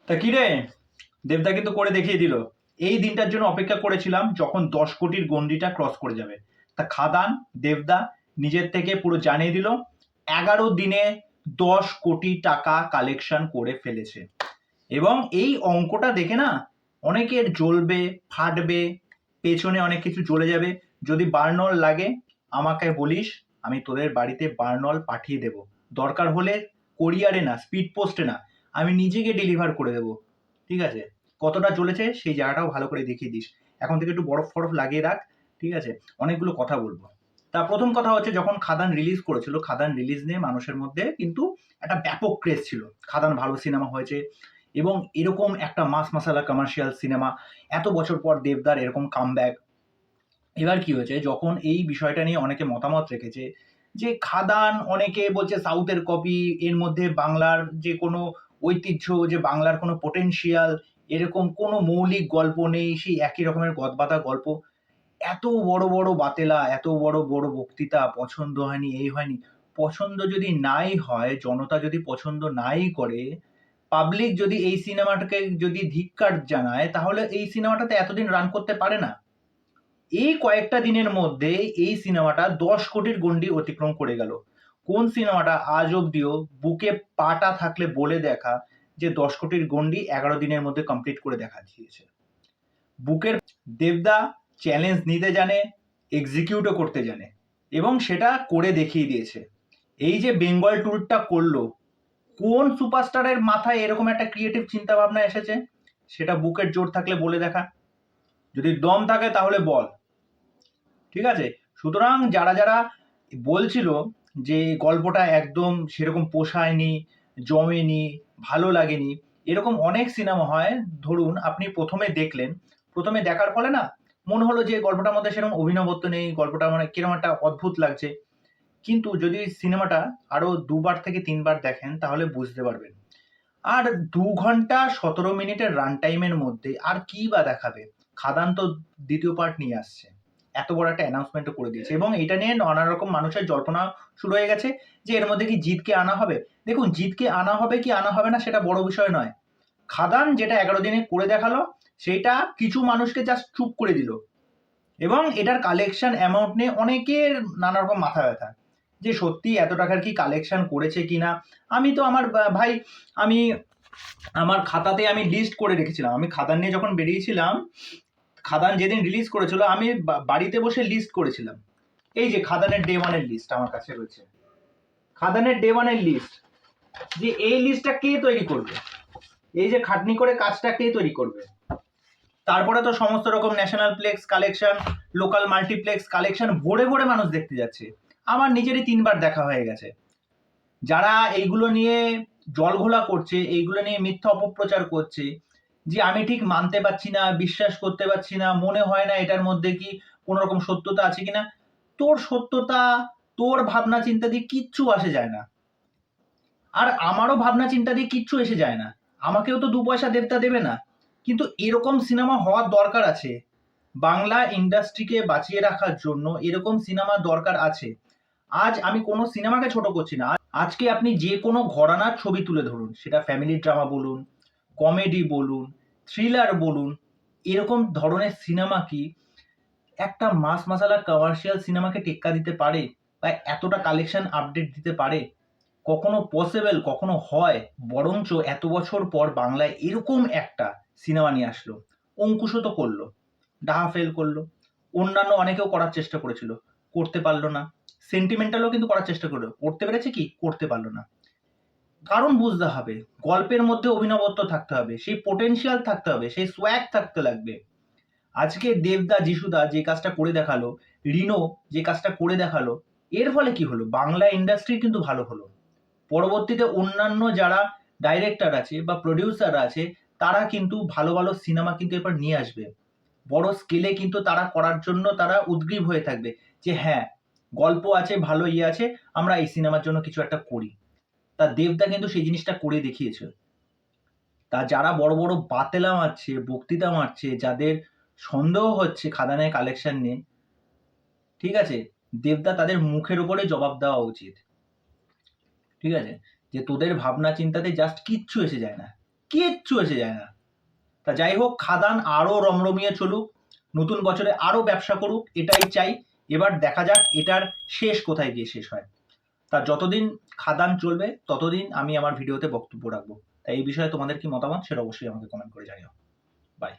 তা কি রে, দেবদা কিন্তু করে দেখিয়ে দিল। এই দিনটার জন্য অপেক্ষা করেছিলাম যখন 10 কোটির গন্ডিটা ক্রস করে যাবে। তা খাদান দেবদা নিজের থেকে পুরো জানিয়ে দিল 11 দিনে 10 কোটি টাকা কালেকশন করে ফেলেছে। এবং এই অঙ্কটা দেখে না অনেকের জ্বলবে, ফাটবে, পেছনে অনেক কিছু জ্বলে যাবে। যদি বার্নল লাগে আমাকে বলিস, আমি তোদের বাড়িতে বার্নল পাঠিয়ে দেব। দরকার হলে কোরিয়ারে না, স্পিড পোস্টে না, আমি নিজেকে ডেলিভার করে দেবো। ঠিক আছে? কতটা চলেছে সেই জায়গাটাও ভালো করে দেখিয়ে দিস। এখন থেকে একটু বরফ ফরফ লাগিয়ে রাখ। ঠিক আছে? অনেকগুলো কথা বলবো। তা প্রথম কথা হচ্ছে, যখন খাদান রিলিজ করেছিল, খাদান রিলিজ নিয়ে মানুষের মধ্যে কিন্তু একটা ব্যাপক ক্রেজ ছিল। খাদান ভালো সিনেমা হয়েছে এবং এরকম একটা মাস মাসালা কমার্শিয়াল সিনেমা, এত বছর পর দেবদার এরকম কামব্যাক। এবার কি হয়েছে, যখন এই বিষয়টা নিয়ে অনেকে মতামত রেখেছে যে খাদান, অনেকে বলছে সাউথের কপি, এর মধ্যে বাংলার যে কোনো ঐতিহ্য, যে বাংলার কোনো পোটেনশিয়াল, এরকম কোনো মৌলিক গল্প নেই, সেই একই রকমের গদবাঁধা গল্প। এত বড় বড় বাতেলা, এত বড় বড় বক্তৃতা, পছন্দ হয়নি, এই হয়নি। পছন্দ যদি নাই হয়, জনতা যদি পছন্দ নাই করে, পাবলিক যদি এই সিনেমাটাকে যদি ধিক্কার জানায়, তাহলে এই সিনেমাটাতে এতদিন রান করতে পারে না। এই কয়েকটা দিনের মধ্যে এই সিনেমাটা 10 কোটির গন্ডি অতিক্রম করে গেল। কোন সিনেমাটা আজ অব্দিও বুকে পাটা থাকলে বলে দেখা যে 10 কোটির গন্ডি 11 দিনের মধ্যে কমপ্লিট করে দেখা দিয়েছে? বুকের দেবদা চ্যালেঞ্জ নিতে জানে, এক্সিকিউটও করতে জানে, এবং সেটা করে দেখিয়ে দিয়েছে। এই যে বেঙ্গল ট্যুরটা করলো, কোন সুপারস্টারের মাথায় এরকম একটা ক্রিয়েটিভ চিন্তা ভাবনা এসেছে? সেটা বুকের জোর থাকলে বলে দেখা। যদি দম থাকে তাহলে বল। ঠিক আছে? সুতরাং যারা যারা বলছিল যে গল্পটা একদম সেরকম পোষায়নি, জমেনি, ভালো লাগেনি, এরকম অনেক সিনেমা হয়। ধরুন আপনি প্রথমে দেখলেন, প্রথমে দেখার ফলে না মনে হলো যে গল্পটার মধ্যে সেরকম অভিনবত্ব নেই, গল্পটা মানে কিরকম একটা অদ্ভুত লাগছে। কিন্তু যদি সিনেমাটা আরো 2 বার থেকে 3 বার দেখেন তাহলে বুঝতে পারবেন। আর 2 ঘন্টা 17 মিনিটের রান টাইমের মধ্যে আর কি বা দেখাবে? খাদান তো দ্বিতীয় পার্ট নিয়ে আসছে, এত বড় একটা অ্যানাউন্সমেন্টও করে দিয়েছে, এবং এটা নিয়ে নানা রকম মানুষের জল্পনা শুরু হয়ে গেছে যে এর মধ্যে কি জিতকে আনা হবে। দেখুন, জিতকে আনা হবে কি আনা হবে না সেটা বড় বিষয় নয়। খাদান যেটা 11 দিনে করে দেখালো, সেটা কিছু মানুষকে জাস্ট চুপ করে দিল, এবং এটার কালেকশন অ্যামাউন্ট নিয়ে অনেকের নানা রকম মাথা ব্যথা যে সত্যি এত টাকার কি কালেকশন করেছে কিনা। আমি তো আমার ভাই, আমি আমার খাতাতে আমি লিস্ট করে রেখেছিলাম। আমি খাদান নিয়ে যখন বেরিয়েছিলাম, খাদান যেদিন রিলিজ করেছিল, আমি বাড়িতে বসে লিস্ট করেছিলাম। এই যে খাদানের ডে 1-এর লিস্ট আমার কাছে রয়েছে, খাদানের ডে 1-এর লিস্ট, যে এই লিস্টটা কে তৈরি করবে, এই যে খাটনি করে কাজটা কে তৈরি করবে। তারপরে তো সমস্ত রকম national plex collection, local multiplex collection, ভরে ভরে মানুষ দেখতে যাচ্ছে। আমার নিজেরই 3 বার দেখা হয়ে গেছে। যারা এইগুলো নিয়ে জলঘোলা করছে, এইগুলো নিয়ে মিথ্যা অপপ্রচার করছে, যে আমি ঠিক মানতে পারছি না, বিশ্বাস করতে পারছি না, মনে হয় না এটার মধ্যে কি কোনো রকম সত্যতা আছে কিনা। তোর সত্যতা, তোর ভাবনা চিন্তা দিয়ে কিচ্ছু আসে যায় না, আর আমারও ভাবনা চিন্তা দিয়ে কিচ্ছু এসে যায় না। আমাকেও তো 2 পয়সা দেবতা দেবে না। কিন্তু এরকম সিনেমা হওয়ার দরকার আছে। বাংলা ইন্ডাস্ট্রিকে বাঁচিয়ে রাখার জন্য এরকম সিনেমা দরকার আছে। আজ আমি কোনো সিনেমাকে ছোট করছি না। আজকে আপনি যে কোনো ঘরানার ছবি তুলে ধরুন, সেটা ফ্যামিলি ড্রামা বলুন, কমেডি বলুন, থ্রিলার বলুন, এরকম ধরনের সিনেমা কি একটা মাস মাসালা কমার্শিয়াল সিনেমাকে টেক্কা দিতে পারে, বা এতটা কালেকশন আপডেট দিতে পারে? কখনো পসিবল, কখনো হয়? বরঞ্চ এত বছর পর বাংলায় এরকম একটা সিনেমা নিয়ে আসলো। অঙ্কুশও তো করলো, ডাহা ফেল করলো। অন্যান্য অনেকেও করার চেষ্টা করেছিল, করতে পারলো না। সেন্টিমেন্টালও কিন্তু করার চেষ্টা করলো, করতে পেরেছে কি? করতে পারলো না। কারণ বুঝতে হবে, গল্পের মধ্যে অভিনবত্ব থাকতে হবে, সেই পোটেনশিয়াল থাকতে হবে, সেই সোয়াগ থাকতে লাগবে। আজকে দেবদা যিশুদা যে কাজটা করে দেখালো, রিনো যে কাজটা করে দেখালো, এর ফলে কি হলো? বাংলা ইন্ডাস্ট্রি কিন্তু ভালো হলো। পরবর্তীতে অন্যান্য যারা ডাইরেক্টর আছে বা প্রডিউসার আছে, তারা কিন্তু ভালো ভালো সিনেমা কিন্তু এরপর নিয়ে আসবে। বড় স্কেলে কিন্তু তারা করার জন্য তারা উদগ্রীব হয়ে থাকবে যে হ্যাঁ, গল্প আছে, ভালো ইয়ে আছে, আমরা এই সিনেমার জন্য কিছু একটা করি। তা দেবদা কিন্তু সেই জিনিসটা করে দেখিয়েছে। তা যারা বড় বড় বাতেলা মারছে, বক্তৃতা মারছে, যাদের সন্দেহ হচ্ছে খাদানের কালেকশন নিয়ে, ঠিক আছে, দেবদা তাদের মুখের উপরে জবাব দেওয়া উচিত। ঠিক আছে? যে তোদের ভাবনা চিন্তাতে জাস্ট কিচ্ছু এসে যায় না। কিচ্ছু এসে যায় না। তা যাই হোক, খাদান আরো রমরমিয়ে চলুক, নতুন বছরে আরো ব্যবসা করুক, এটাই চাই। এবার দেখা যাক এটার শেষ কোথায় গিয়ে শেষ হয়। তা যতদিন খাদান চলবে ততদিন আমি আমার ভিডিওতে বক্তব্য রাখবো। তাই এই বিষয়ে তোমাদের কি মতামত সেটা অবশ্যই আমাকে কমেন্ট করে জানিও। বাই।